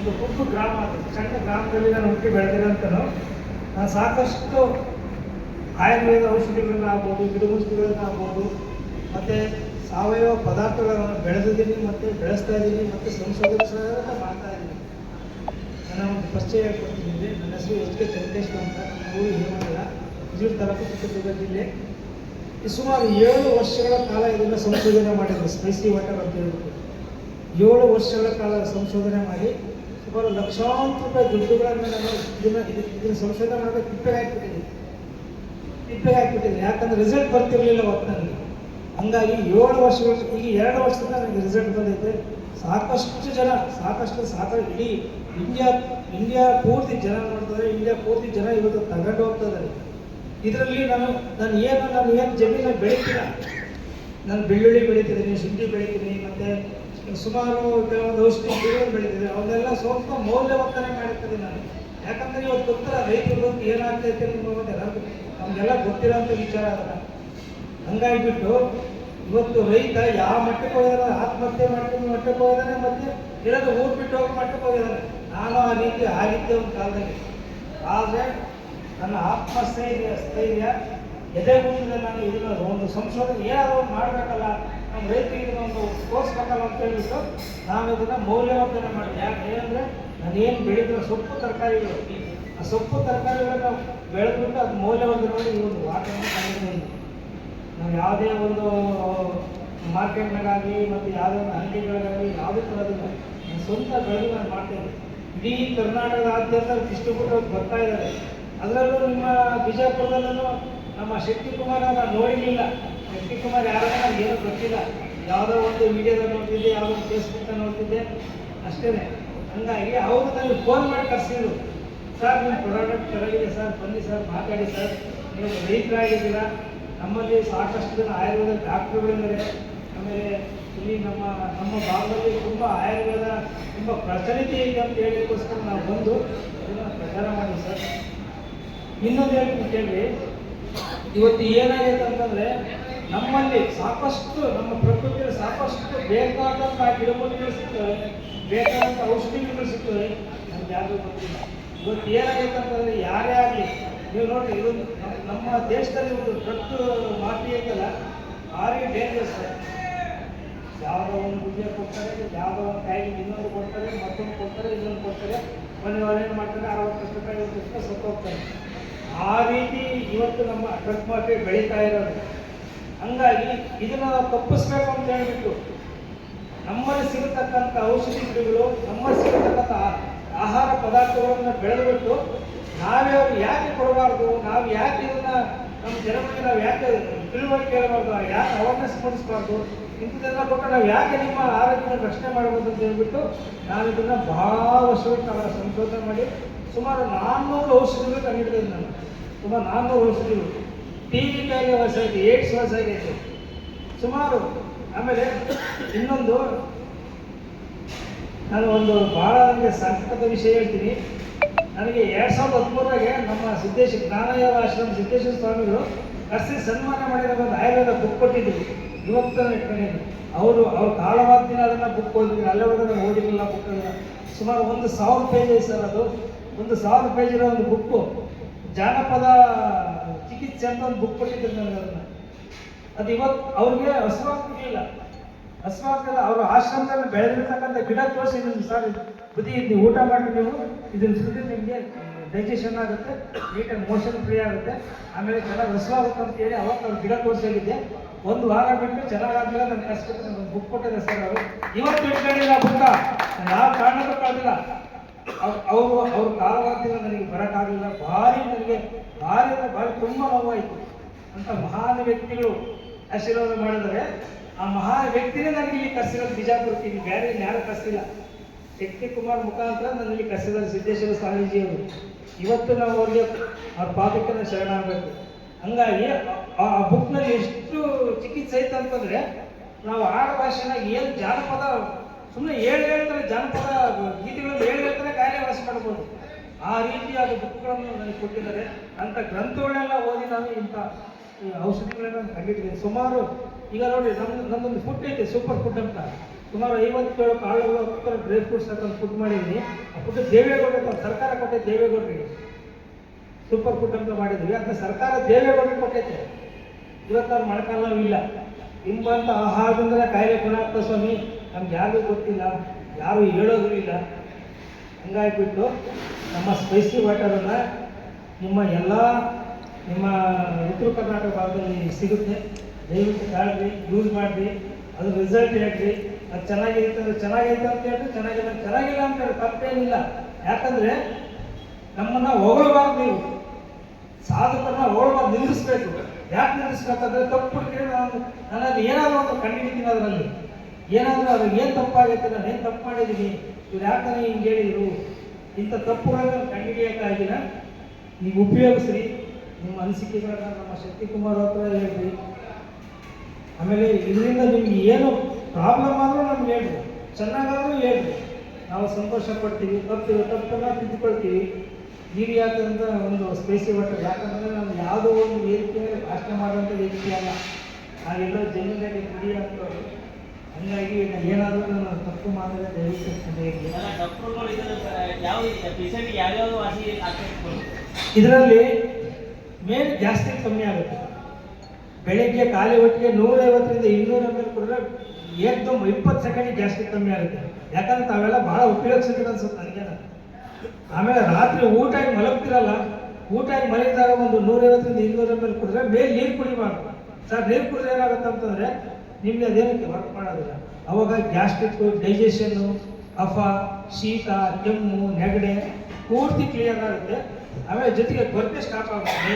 ಒಂದು ಗುಂಪು ಗ್ರಾಮ, ಅದು ಸಣ್ಣ ಗ್ರಾಮದಲ್ಲಿ ನಾನು ಹುಟ್ಟಿ ಬೆಳೆದಿರೋಂಥನು. ನಾನು ಸಾಕಷ್ಟು ಆಯುರ್ವೇದ ಔಷಧಿಗಳನ್ನ ಆಗ್ಬೋದು, ಗಿಡಮೂಲಿಕೆಗಳನ್ನ ಆಗ್ಬೋದು, ಮತ್ತು ಸಾವಯವ ಪದಾರ್ಥಗಳನ್ನು ಬೆಳೆದಿದ್ದೀನಿ ಮತ್ತು ಬೆಳೆಸ್ತಾ ಇದ್ದೀನಿ ಮತ್ತು ಸಂಶೋಧನೆ ಮಾಡ್ತಾ ಇದ್ದೀನಿ. ನನ್ನ ಒಂದು ಪರಿಚಯ ಕೊಡ್ತಿದ್ದೀನಿ. ನನ್ನ ಹೆಸರು ಎಚ್ ಕೆ ಚಂದ್ರೇಶ್ವರ ಅಂತ, ನನ್ನ ಊರು ಹೇಮಂಗಲ, ವಿಜಯಪುರ ತಾಲೂಕು, ಚಿತ್ರದುರ್ಗ ಜಿಲ್ಲೆ. ಸುಮಾರು 7 ವರ್ಷಗಳ ಕಾಲ ಇದನ್ನು ಸಂಶೋಧನೆ ಮಾಡಿದ್ರು. ಸ್ಪೈಸಿ ವಾಟರ್ ಅಂತ ಹೇಳ್ಬಿಟ್ಟು 7 ವರ್ಷಗಳ ಕಾಲ ಸಂಶೋಧನೆ ಮಾಡಿ ಸುಮಾರು ಲಕ್ಷಾಂತರ ರೂಪಾಯಿ ದುಡ್ಡುಗಳನ್ನು ನಾನು ಇದನ್ನು ಸಂಶೋಧನೆ ಮಾಡೋಕ್ಕೆ ತಿಪ್ಪೆಗೆ ಹಾಕ್ಬಿಟ್ಟಿದ್ದೀನಿ. ಯಾಕಂದರೆ ರಿಸಲ್ಟ್ ಬರ್ತಿರಲಿಲ್ಲ ಅವತ್ತು ನನಗೆ. ಹಂಗಾಗಿ 7 ವರ್ಷಗಳ, ಈಗ 2 ವರ್ಷದಿಂದ ನನಗೆ ರಿಸಲ್ಟ್ ಬಂದೈತೆ. ಸಾಕಷ್ಟು ಜನ ಇಡೀ ಇಂಡಿಯಾ ಪೂರ್ತಿ ಜನ ನೋಡ್ತಾರೆ. ಇಂಡಿಯಾ ಪೂರ್ತಿ ಜನ ಇವತ್ತು ತಗೊಂಡು ಹೋಗ್ತಾ ಇದ್ದಾರೆ. ಇದರಲ್ಲಿ ನಾನು ಏನು ಜಮೀನಲ್ಲಿ ಬೆಳಿತೀನ, ನಾನು ಬೆಳ್ಳುಳ್ಳಿ ಬೆಳಿತಿದ್ದೀನಿ, ಶುಂಠಿ ಬೆಳಿತೀನಿ, ಮತ್ತು ಸುಮಾರು ಕೆಲವೊಂದು ಔಷಧಿ ಗಿಡಗಳು ಬೆಳಿತಿದ್ದೀನಿ. ಅವನ್ನೆಲ್ಲ ಸ್ವಲ್ಪ ಮೌಲ್ಯವರ್ಧನೆ ಮಾಡಿರ್ತೀನಿ ನಾನು. ಯಾಕಂದರೆ ಇವತ್ತು ಗೊತ್ತರ ರೈತರು ಏನಾಗ್ತೈತೆ ನಮಗೆಲ್ಲ ಗೊತ್ತಿರೋಂಥ ವಿಚಾರ ಅದಲ್ಲ. ಹಂಗಾಗಿಬಿಟ್ಟು ಇವತ್ತು ರೈತ ಯಾವ ಮಟ್ಟಕ್ಕೆ ಹೋಗಿದಾನೆ, ಆತ್ಮಹತ್ಯೆ ಮಾಡ್ಕೊಂಡು ಮಟ್ಟಕ್ಕೆ ಹೋಗಿದ್ದಾನೆ, ಮತ್ತು ಇರೋದು ಊರು ಬಿಟ್ಟು ಹೋಗಿ ಮಟ್ಟಕ್ಕೆ ಹೋಗಿದ್ದಾನೆ. ನಾನು ಆ ರೀತಿ ಆಗಿದ್ದೆ ಒಂದು ಕಾಲದಲ್ಲಿ. ಆದರೆ ನನ್ನ ಆತ್ಮಸ್ಥೈರ್ಯ ಎದೆಗುಂದಿದೆ. ನಾನು ಇದನ್ನು ಒಂದು ಸಂಶೋಧನೆ ಏನಾದರೂ ಒಂದು ಮಾಡಬೇಕಲ್ಲ, ನಮ್ಮ ರೈತರಿಗೆ ಇದನ್ನೊಂದು ತೋರಿಸ್ಬೇಕಲ್ಲ ಅಂತ ಹೇಳ್ಬಿಟ್ಟು ನಾನು ಇದನ್ನು ಮೌಲ್ಯವರ್ಧನೆ ಮಾಡಿದೆ. ಏನಂದರೆ ನಾನೇನು ಬೆಳೆದಿರೋ ಸೊಪ್ಪು ತರಕಾರಿಗಳು, ಆ ಸೊಪ್ಪು ತರಕಾರಿಗಳನ್ನ ಬೆಳೆದ್ಬಿಟ್ಟು ಅದು ಮೌಲ್ಯವರ್ಧನೆ ಮಾಡಿ ಈ ಒಂದು ವಾಟನ್ನು ಕಂಡಿದ್ದೀನಿ. ನಾವು ಯಾವುದೇ ಒಂದು ಮಾರ್ಕೆಟ್ನಾಗಾಗಲಿ ಮತ್ತು ಯಾವುದೇ ಒಂದು ಅಂಗಡಿಗಳಿಗಾಗಲಿ ಯಾವುದೇ ಥರದಿಲ್ಲ, ನಾನು ಸ್ವಂತ ಬೆಳೆದು ನಾನು ಮಾಡ್ತೇನೆ. ಇಡೀ ಕರ್ನಾಟಕದಾದ್ಯಂತ ಡಿಸ್ಟ್ರಿಬ್ಯೂಟರ್ ಬರ್ತಾ ಇದ್ದಾರೆ. ಅದರಲ್ಲೂ ನಿಮ್ಮ ಬಿಜಾಪುರದಲ್ಲೂ ನಮ್ಮ ಶಕ್ತಿಕುಮಾರ್ ನಾನು ನೋಡಿರಲಿಲ್ಲ. ಶಕ್ತಿಕುಮಾರ್ ಯಾರನ್ನ ನನಗೆ ಏನೂ ಗೊತ್ತಿಲ್ಲ. ಯಾವುದೋ ಒಂದು ವಿಡಿಯೋದಾಗ ನೋಡ್ತಿದ್ದೆ, ಯಾವುದೋ ಒಂದು ಫೇಸ್ಬುಕ್ದಾಗ ನೋಡ್ತಿದ್ದೆ, ಅಷ್ಟೇ. ಹಂಗಾಗಿ ಅವರು ನನಗೆ ಫೋನ್ ಮಾಡಿ ಕರೆಸಿದ್ರು. ಸರ್, ನಿಮ್ಮ ಪ್ರಾಡಕ್ಟ್ ಚೆನ್ನಾಗಿದೆ ಸರ್, ಬನ್ನಿ ಸರ್, ಮಾತಾಡಿ ಸರ್, ನೀವು ರೈತರಾಗಿದ್ದೀರಾ, ನಮ್ಮಲ್ಲಿ ಸಾಕಷ್ಟು ಜನ ಆಯುರ್ವೇದ ಡಾಕ್ಟ್ರುಗಳಿದ್ದಾರೆ. ಆಮೇಲೆ ಇಲ್ಲಿ ನಮ್ಮ ಭಾಗದಲ್ಲಿ ತುಂಬ ಆಯುರ್ವೇದ ತುಂಬ ಪ್ರಚಲಿತ ಇದೆ ಅಂತ ಹೇಳೋಕ್ಕೋಸ್ಕರ ನಾವು ಬಂದು ಇದನ್ನು ಪ್ರಚಾರ ಮಾಡಿ ಸರ್. ಇನ್ನೊಂದು ಹೇಳ್ತೀನಿ ಕೇಳಿ, ಇವತ್ತು ಏನಾಗಿದೆ ಅಂತಂದರೆ ನಮ್ಮಲ್ಲಿ ಸಾಕಷ್ಟು, ನಮ್ಮ ಪ್ರಕೃತಿಯಲ್ಲಿ ಸಾಕಷ್ಟು ಬೇಕಾದಂಥ ಗಿಡಮೂಲಿಕೆಗಳು ಸಿಗ್ತವೆ, ಬೇಕಾದಂಥ ಔಷಧಿಗಳು ಸಿಗ್ತವೆ, ನಮ್ಗೆ ಯಾವುದೂ ಗೊತ್ತಿಲ್ಲ. ಇವತ್ತು ಏನಾಗಿದೆ ಅಂತಂದರೆ ಯಾರೇ ಆಗಲಿ, ನೀವು ನೋಡಿ, ಇದೊಂದು ನಮ್ಮ ದೇಶದಲ್ಲಿ ಒಂದು ದೊಡ್ಡ ಮಾಫಿಯಾ ಐತಲ್ಲ, ಭಾರಿ ಡೇಂಜರ್ಸ್. ಯಾವುದೋ ಒಂದು ಗುಡ್ಡೆ ಕೊಡ್ತಾರೆ, ಯಾವುದೋ ಒಂದು ಕಾಯಿಗೆ ಇನ್ನೊಂದು ಕೊಡ್ತಾರೆ, ಮತ್ತೊಂದು ಕೊಡ್ತಾರೆ, ಇನ್ನೊಂದು ಕೊಡ್ತಾರೆ, ಏನು ಮಾಡ್ತಾರೆ, 60 ರೂಪಾಯಿ 50 ರೂಪಾಯಿ ಸತ್ತು ಹೋಗ್ತಾರೆ. ಆ ರೀತಿ ಇವತ್ತು ನಮ್ಮ ಡ್ರಗ್ ಮಾಫಿಯಾ ಬೆಳೀತಾ ಇರೋದು. ಹಂಗಾಗಿ ಇದನ್ನು ನಾವು ತಪ್ಪಿಸ್ಬೇಕು ಅಂತ ಹೇಳಿಬಿಟ್ಟು ನಮ್ಮಲ್ಲಿ ಸಿಗತಕ್ಕಂಥ ಔಷಧಿ ಗಿಡಗಳು, ನಮ್ಮಲ್ಲಿ ಸಿಗತಕ್ಕಂಥ ಆಹಾರ ಪದಾರ್ಥಗಳನ್ನು ಬೆಳೆದುಬಿಟ್ಟು ನಾವೇ ಅವ್ರು ಯಾಕೆ ಕೊಡಬಾರ್ದು, ನಾವು ಯಾಕೆ ಇದನ್ನು ನಮ್ಮ ಜನಗಳಿಗೆ ನಾವು ಯಾಕೆ ತಿಳುವಳಿಕೆ ಹೇಳಬಾರ್ದು, ಯಾಕೆ ಅವೇರ್ನೆಸ್ ಮೂಡಿಸಬಾರ್ದು, ಇಂಥದ್ದೆಲ್ಲ ಕೊಟ್ಟು ನಾವು ಯಾಕೆ ನಿಮ್ಮ ಆರೋಗ್ಯನ ರಕ್ಷಣೆ ಮಾಡ್ಬೋದು ಅಂತ ಹೇಳ್ಬಿಟ್ಟು ನಾನು ಇದನ್ನು ಬಹಳ ವರ್ಷಗಳ ಕಾಲ ಸಂಶೋಧನೆ ಮಾಡಿ ಸುಮಾರು 400 ಔಷಧಿಗಳು ಕಂಡುಹಿಡಿದಿದ್ದೆ ನಾನು. ಸುಮಾರು 400 ಔಷಧಿಗಳು. TB ಕಾಯಿಲೆ ಹೊಸಾಗಿದೆ, ಏಡ್ಸ್ ಹೊಸಾಗೈತೆ ಸುಮಾರು. ಆಮೇಲೆ ಇನ್ನೊಂದು ನಾನು ಒಂದು ಭಾಳ ನನಗೆ ಸಂಕಟದ ವಿಷಯ ಹೇಳ್ತೀನಿ. ನನಗೆ 2013 ನಮ್ಮ ಜ್ಞಾನಯೋಗ ಆಶ್ರಮ ಸಿದ್ದೇಶ್ವರ ಸ್ವಾಮಿಗಳು ಕರೆಸಿ ಸನ್ಮಾನ ಮಾಡಿದ ಒಂದು ಆಯುರ್ವೇದ ಬುಕ್ ಕೊಟ್ಟಿದ್ದರು. ಇವತ್ತು ಇಟ್ಕೊಂಡಿದ್ದೀನಿ. ಅವ್ರ ಕಾಲವಾದ ಅದನ್ನು ಬುಕ್ ಓದಿದ್ದೀನಿ. ಅಲ್ಲಿವರೆಗೂ ನಾನು ಓದಿರಲಿಲ್ಲ ಬುಕ್ಕನ್ನು. ಸುಮಾರು 1000 ಪೇಜ್ ಇದೆ ಸರ್. ಅದು 1000 ಪೇಜ್ ಇರೋ ಒಂದು ಬುಕ್ಕು, ಜಾನಪದ ಚಿಕಿತ್ಸೆ ಅಂತ ಒಂದು ಬುಕ್ ಕೊಟ್ಟಿದ್ರು ನನಗೆ. ಅದು ಇವತ್ತು ಅವ್ರಿಗೆ ಹಸುವಾಗ್ತಿರ್ಲಿಲ್ಲ. ಅವ್ರ ಆಶ್ರಮದಲ್ಲಿ ಬೆಳೆದಿರ್ತಕ್ಕಂಥ ಗಿಡ ತೋರಿಸಿದ್ದೀನಿ ಸರ್, ಬುದ್ಧಿ ಇದು ಊಟ ಮಾಡಿ ನೀವು ಇದನ್ನು ಸುದ್ದಿ ನಿಮಗೆ ಡೈಜೆಷನ್ ಆಗುತ್ತೆ, ನೀಟಾಗಿ ಮೋಷನ್ ಫ್ರೀ ಆಗುತ್ತೆ, ಆಮೇಲೆ ಚೆನ್ನಾಗಿ ಹಸುವಾಗುತ್ತೆ ಅಂತ ಹೇಳಿ ಅವಾಗ ಅವ್ರು ಗಿಡ ತೋರಿಸಿದ್ದೆ. 1 ವಾರ ಬಿಟ್ಟು ಚೆನ್ನಾಗಾದ್ಮೇಲೆ ನನ್ನ ಕಷ್ಟಕ್ಕೆ ಒಂದು ಬುಕ್ ಕೊಟ್ಟಿದೆ ಸರ್. ಅವರು ಇವತ್ತು ಇಟ್ಕೊಂಡಿಲ್ಲ ಬುಕ್ಕ, ಯಾವ ಕಾರಣಕ್ಕೂ ಕಳೆದಿಲ್ಲ. ಅವ್ರ ಕಾಲವಾಗ್ತಿಲ್ಲ, ನನಗೆ ಬರೋಕ್ಕಾಗಲಿಲ್ಲ. ಭಾರಿ ತುಂಬ ನೋವಾಯಿತು. ಅಂತ ಮಹಾನ್ ವ್ಯಕ್ತಿಗಳು ಆಶೀರ್ವಾದ ಮಾಡಿದರೆ ಆ ಮಹಾನ್ ವ್ಯಕ್ತಿನೇ ನನಗೆ ಇಲ್ಲಿ ಕರೆಸಿರೋದು ಬಿಜಾಪುರಕ್ಕೆ. ಇಲ್ಲಿ ಬೇರೆ ಯಾರು ಕರೆಸಿಲ್ಲ. ಶಕ್ತಿಕುಮಾರ್ ಮುಖಾಂತರ ನನ್ನಲ್ಲಿ ಕರೆಸಿದ್ದಾರೆ ಸಿದ್ದೇಶ್ವರ ಸ್ವಾಮೀಜಿಯವರು. ಇವತ್ತು ನಾವು ಅವ್ರಿಗೆ ಅವ್ರ ಪಾದಕ್ಕೆ ಶರಣಾಗಬೇಕು. ಹಂಗಾಗಿ ಆ ಬುಕ್ನಲ್ಲಿ ಎಷ್ಟು ಚಿಕಿತ್ಸೆ ಐತೆ ಅಂತಂದರೆ, ನಾವು ಆಡ ಭಾಷೆನಾಗ ಏನು ಜಾನಪದ ಸುಮ್ಮನೆ ಹೇಳ್ತಾರೆ, ಜಾನಪದ ಗೀತೆಗಳನ್ನು ಹೇಳ್ತಾರೆ, ಕಾಯಿಲೆ ವಾಸ ಮಾಡ್ಬೋದು. ಆ ರೀತಿಯಾದ ಬುಕ್ಗಳನ್ನು ನನಗೆ ಕೊಟ್ಟಿದ್ದಾರೆ. ಅಂಥ ಗ್ರಂಥಗಳನ್ನೆಲ್ಲ ಓದಿ ನಾನು ಇಂಥ ಔಷಧಿಗಳನ್ನ ಕಂಡಿದ್ದೀನಿ ಸುಮಾರು. ಈಗ ನೋಡಿ, ನಮ್ಮದೊಂದು ಫುಡ್ ಐತೆ, ಸೂಪರ್ ಫುಡ್ ಅಂತ. ಸುಮಾರು 57 ಕಾಳುಗಳು 10 ಡ್ರೈ ಫ್ರೂಟ್ಸ್ ಹಾಕೊಂಡು ಫುಡ್ ಮಾಡಿದ್ವಿ. ಆ ಫುಡ್ ದೇವೇಗೌಡರಿಗೆ ಸರ್ಕಾರ ಕೊಟ್ಟೆ, ದೇವೇಗೌಡರಿಗೆ ಸೂಪರ್ ಫುಡ್ ಅಂತ ಮಾಡಿದ್ವಿ. ಅದನ್ನ ಸರ್ಕಾರ ದೇವೇಗೌಡರಿಗೆ ಕೊಟ್ಟೈತೆ. ಇವತ್ತು ಅವ್ರು ಮೊಣಕಾಲು ಇಲ್ಲ. ಇಂಬಂತ ಆಹಾರದಿಂದಲೇ ಕಾಯಿಲೆ ಗುಣ ಆಗ್ತದೆ ಸ್ವಾಮಿ. ನಮ್ಗೆ ಯಾರಿಗೂ ಗೊತ್ತಿಲ್ಲ, ಯಾರು ಹೇಳೋದು ಇಲ್ಲ. ಹಂಗಾಗಿಬಿಟ್ಟು ನಮ್ಮ ಸ್ಪೈಸಿ ವಾಟರನ್ನು ನಿಮ್ಮ ಉತ್ತರ ಕರ್ನಾಟಕ ಭಾಗದಲ್ಲಿ ಸಿಗುತ್ತೆ. ದಯವಿಟ್ಟು ತಾಳ್ರಿ, ಯೂಸ್ ಮಾಡಿರಿ, ಅದು ರಿಸಲ್ಟ್ ಹೇಳ್ರಿ. ಅದು ಚೆನ್ನಾಗಿರುತ್ತೆ ಅಂದರೆ ಚೆನ್ನಾಗೈತೆ ಅಂತ ಹೇಳ್ರಿ, ಚೆನ್ನಾಗಿಲ್ಲ ಅಂತ ಹೇಳಿ ತಪ್ಪೇನಿಲ್ಲ. ಯಾಕಂದರೆ ನಮ್ಮನ್ನು ಹೊಗಳಬಾರ್ದು, ನೀವು ಸಾಧಕರನ್ನ ಹೊಗಳಬಾರ್ದು, ನಿಲ್ಲಿಸ್ಬೇಕು. ಯಾಕೆ ನಿಲ್ಲಿಸ್ಬೇಕಂದ್ರೆ ತಪ್ಪು ಹುಡುಕಿದ್ರೆ ನನ್ನಲ್ಲಿ ಏನಾದರೂ ಒಂದು ಕಂಡುಹಿಡಿತೀನಿ. ಅದರಲ್ಲಿ ಏನಾದರೂ ಅದ್ರಿಗೆ ಏನು ತಪ್ಪಾಗೈತೆ, ನಾನು ಏನು ತಪ್ಪು ಮಾಡಿದ್ದೀನಿ, ಇವ್ರು ಯಾಕಂದ್ರೆ ಹಿಂಗೆ ಹೇಳಿದರು, ಇಂಥ ತಪ್ಪುಗಳನ್ನು ಕಂಡುಹಿಡಿಯೋಕ್ಕಾಗಿಲ್ಲ. ನೀವು ಉಪಯೋಗಿಸ್ರಿ. ನಿಮ್ಮ ಅನಿಸಿಕೆಗಳನ್ನ ನಮ್ಮ ಶಕ್ತಿಕುಮಾರ್ ಹತ್ರ ಹೇಳ್ರಿ. ಆಮೇಲೆ ಇದರಿಂದ ನಿಮ್ಗೆ ಏನು ಪ್ರಾಬ್ಲಮ್ ಆದರೂ ನಮ್ಗೆ ಹೇಳ್ರಿ, ಚೆನ್ನಾಗಾದರೂ ಹೇಳ್ರಿ. ನಾವು ಸಂತೋಷ ಪಡ್ತೀವಿ. ತಪ್ಪನ್ನು ತಿದ್ದುಕೊಳ್ತೀವಿ. ಹೀಗೆ ಯಾಕಂದ್ರೆ ಒಂದು ಸ್ಪೈಸಿ ವಾಟರ್, ಯಾಕಂದರೆ ನಾನು ಯಾವುದೋ ಒಂದು ವೇದಿಕೆ ಭಾಷಣ ಮಾಡುವಂಥ ವೇದಿಕೆ ಅಲ್ಲ. ನಾವೆಲ್ಲ ಜಮೀನಲ್ಲಿ ಕುಡಿಯೋಂಥವ್ರು. ಹಂಗಾಗಿ ಏನಾದರೂ ನಾನು ತಪ್ಪು ಮಾಡಿದ್ರೆ ದಯವಿಟ್ಟು ಇದರಲ್ಲಿ ಮೇನ್ ಗ್ಯಾಸ್ಟ್ರಿಕ್ ಕಮ್ಮಿ ಆಗುತ್ತೆ. ಬೆಳಿಗ್ಗೆ ಖಾಲಿ ಹೊಟ್ಟಿಗೆ 150ರಿಂದ 200 ml ಕೊಟ್ಟರೆ ಏಕದಮ್ 20 ಸೆಕೆಂಡಿಗೆ ಗ್ಯಾಸ್ಟ್ರಿಕ್ ಕಮ್ಮಿ ಆಗುತ್ತೆ. ಯಾಕಂದ್ರೆ ತಾವೆಲ್ಲ ಭಾಳ ಉಪಯೋಗಿಸಿದ್ರೆ ಅನ್ಸುತ್ತೆ ನನಗೆ. ಆಮೇಲೆ ರಾತ್ರಿ ಊಟ ಆಗಿ ಮಲಗ್ತಿರಲ್ಲ, ಊಟ ಆಗಿ ಮಲಗಿದಾಗ ಒಂದು 150ರಿಂದ 200 ml ಕುಡಿದ್ರೆ ಮೇಲೆ ನೀರು ಕುಡಿಬಾರ್ದು. ಸರ್ ನೀರು ಕುಡಿದ್ರೆ ಏನಾಗುತ್ತೆ ಅಂತಂದರೆ ನಿಮಗೆ ಅದೇನಕ್ಕೆ ವರ್ಕ್ ಮಾಡೋದಿಲ್ಲ. ಅವಾಗ ಗ್ಯಾಸ್ಟ್ರಿಕ್, ಡೈಜೆಷನ್ನು, ಕಫ, ಶೀತ, ಕೆಮ್ಮು, ನೆಗಡೆ ಪೂರ್ತಿ ಕ್ಲಿಯರ್ ಆಗುತ್ತೆ. ಆಮೇಲೆ ಜೊತೆಗೆ ಗೊರಕೆ ಸ್ಟಾಪ್ ಆಗುತ್ತೆ.